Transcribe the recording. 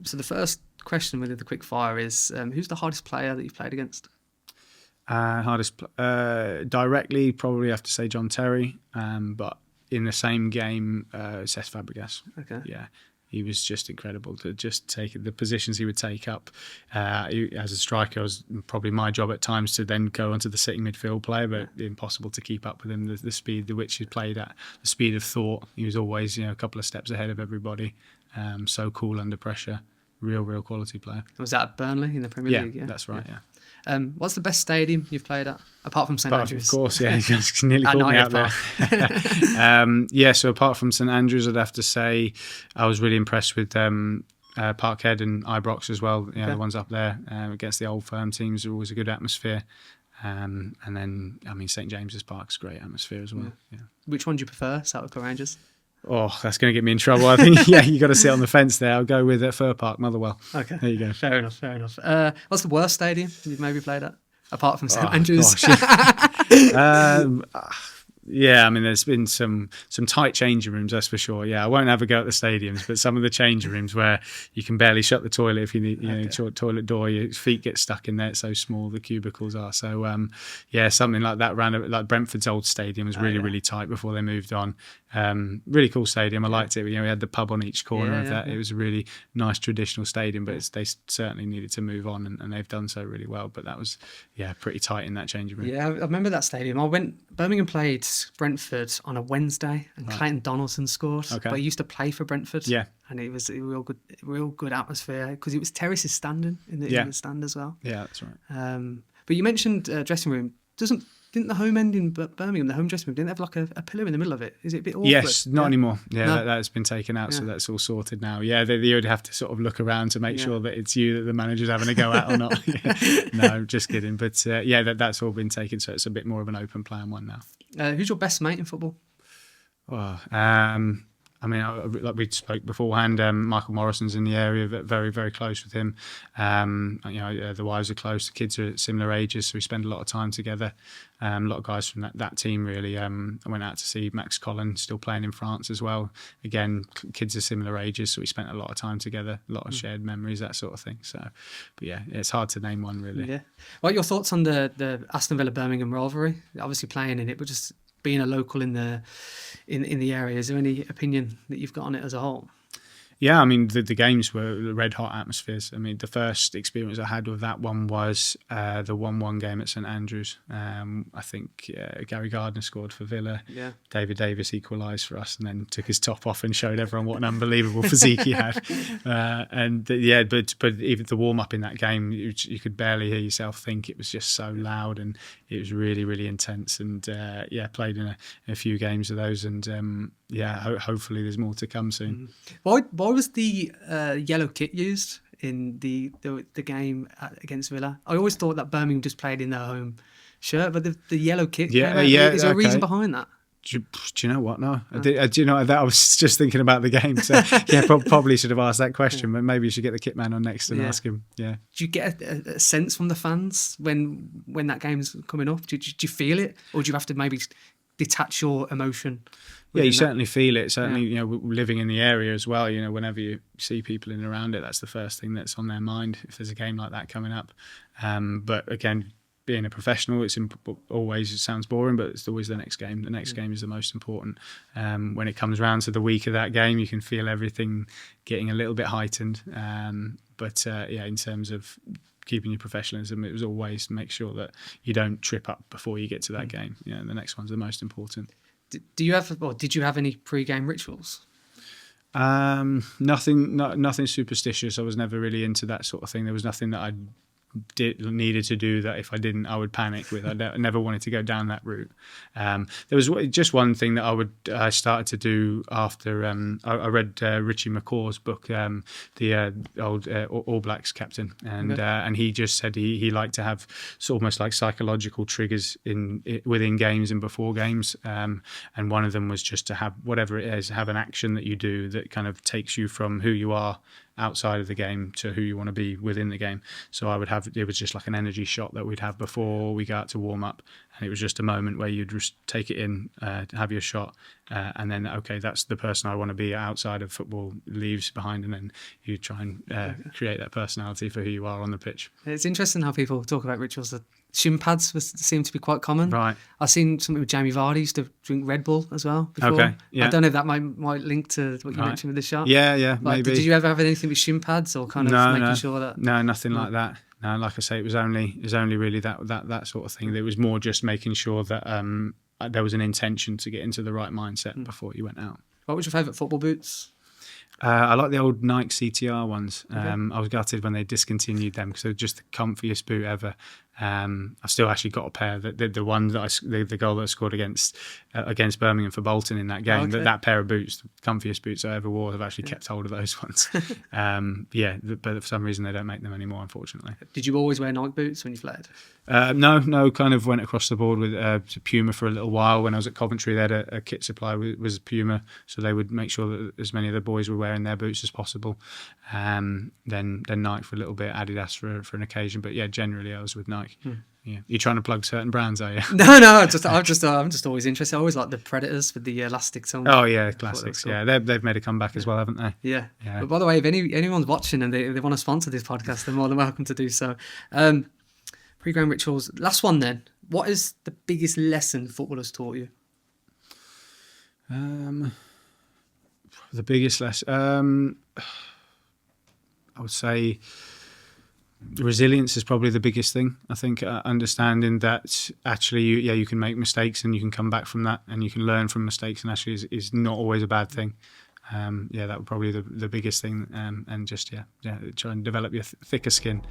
So the first question with the quick fire is, who's the hardest player that you've played against? Directly, probably have to say John Terry, but in the same game, Cesc Fàbregas. Okay. Yeah, he was just incredible to just take the positions he would take up. As a striker, it was probably my job at times to then go onto the sitting midfield player, but impossible to keep up with him. The speed at which he played at, the speed of thought. He was always, a couple of steps ahead of everybody. So cool under pressure. Real quality player. Was that at Burnley in the Premier League? Yeah, that's right. Yeah. What's the best stadium you've played at, apart from St Andrews? Of course, yeah. You nearly called me out there. So apart from St Andrews, I'd have to say I was really impressed with Parkhead and Ibrox as well. The ones up there against the old firm teams are always a good atmosphere. And then, St James's Park's great atmosphere as well. Yeah. Which one do you prefer, Southwark or Rangers? Oh, that's going to get me in trouble. I think, you got to sit on the fence there. I'll go with Fir Park, Motherwell. Okay. There you go. Fair enough. What's the worst stadium you've maybe played at, apart from St Andrews? There's been some tight changing rooms, that's for sure. Yeah, I won't have a go at the stadiums, but some of the changing rooms where you can barely shut the toilet if you need, toilet door, your feet get stuck in there. It's so small, the cubicles are. So, something like that. Like Brentford's old stadium was really tight before they moved on. Really cool stadium. I liked it. We had the pub on each corner of that. It was a really nice traditional stadium, but they certainly needed to move on, and they've done so really well. But that was pretty tight in that changing room. Yeah, I remember that stadium. Birmingham played Brentford on a Wednesday, and Clayton Donaldson scored. Okay. But he used to play for Brentford. Yeah, and it was a real good atmosphere because it was terraces standing in the stand as well. Yeah, that's right. But you mentioned dressing room. Didn't the home end in Birmingham, the home dressing room, didn't they have like a pillar in the middle of it? Is it a bit awkward? Yes, not anymore. Yeah, no? That's been taken out, so that's all sorted now. Yeah, they would have to sort of look around to make sure that it's you that the manager's having a go at or not. No, just kidding. But that's all been taken, so it's a bit more of an open plan one now. Who's your best mate in football? Like we spoke beforehand, Michael Morrison's in the area, very, very close with him. The wives are close, the kids are at similar ages, so we spend a lot of time together. A lot of guys from that team, really. I went out to see Max Collin, still playing in France as well. Again, kids are similar ages, so we spent a lot of time together, a lot of shared memories, that sort of thing. So, but it's hard to name one, really. Yeah. What are your thoughts on the Aston Villa-Birmingham rivalry? Obviously playing in it, but just being a local in the area, is there any opinion that you've got on it as a whole? Yeah, the games were red hot atmospheres. The first experience I had with that one was the 1-1 game at St Andrews. I think Gary Gardner scored for Villa. Yeah. David Davis equalised for us, and then took his top off and showed everyone what an unbelievable physique he had. But even the warm up in that game, you could barely hear yourself think. It was just so loud, and it was really, really intense. And played in a few games of those, and hopefully there's more to come soon. Why was the yellow kit used in the game against Villa? I always thought that Birmingham just played in their home shirt, but the yellow kit came out. Is there a reason behind that? Do you know what? No. Do you know that? I was just thinking about the game. So probably should have asked that question, but maybe you should get the kit man on next and ask him. Yeah. Do you get a sense from the fans when that game's coming up? Do you feel it, or do you have to maybe detach your emotion? Yeah, you certainly feel it. Certainly, living in the area as well, whenever you see people in and around it, that's the first thing that's on their mind if there's a game like that coming up. But again, being a professional, it sounds boring, but it's always the next game. The next game is the most important. When it comes around to the week of that game, you can feel everything getting a little bit heightened. In terms of keeping your professionalism, it was always make sure that you don't trip up before you get to that game. The next one's the most important. Did you have any pre-game rituals? Nothing superstitious. I was never really into that sort of thing. There was nothing that I needed to do that if I didn't, I would panic with. I never wanted to go down that route. There was just one thing that I started to do after I read Richie McCaw's book, the old All Blacks captain, and he just said he liked to have almost like psychological triggers within games and before games, and one of them was just to have whatever it is, have an action that you do that kind of takes you from who you are outside of the game to who you want to be within the game. So it was just like an energy shot that we'd have before we go out to warm up, and it was just a moment where you'd just take it in, have your shot, and then okay, that's the person I want to be outside of football, leaves behind, and then you try and create that personality for who you are on the pitch. It's interesting how people talk about rituals. That shin pads seem to be quite common. Right. I've seen something with Jamie Vardy used to drink Red Bull as well before. Okay. Yeah. I don't know if that might link to what you mentioned with the shot. Yeah, like, maybe. Did you ever have anything with shin pads or kind of making sure that? No, nothing like that. No, like I say, it was only really that sort of thing. It was more just making sure that there was an intention to get into the right mindset before you went out. What was your favourite football boots? I like the old Nike CTR ones. Okay. I was gutted when they discontinued them because they're just the comfiest boot ever. I've still actually got a pair. The one that the goal that I scored against Birmingham for Bolton in that game. Okay. That pair of boots, the comfiest boots I ever wore. I've actually kept hold of those ones. But for some reason they don't make them anymore, unfortunately. Did you always wear Nike boots when you played? No. Kind of went across the board with Puma for a little while. When I was at Coventry, they had a kit supply was Puma, so they would make sure that as many of the boys were wearing their boots as possible. Then Nike for a little bit, Adidas for an occasion. But yeah, generally I was with Nike. Yeah, you're trying to plug certain brands, are you? No. I'm just always interested. I always like the Predators with the elastic tongue. Oh yeah, classics. Yeah, they've made a comeback as well, haven't they? Yeah. But by the way, if anyone's watching and they want to sponsor this podcast, they're more than welcome to do so. Pre-game rituals. Last one then. What is the biggest lesson football has taught you? The biggest lesson, I would say. Resilience is probably the biggest thing. I think understanding that actually, you can make mistakes and you can come back from that, and you can learn from mistakes, and actually is not always a bad thing. That would probably be the biggest thing, and just try and develop your thicker skin.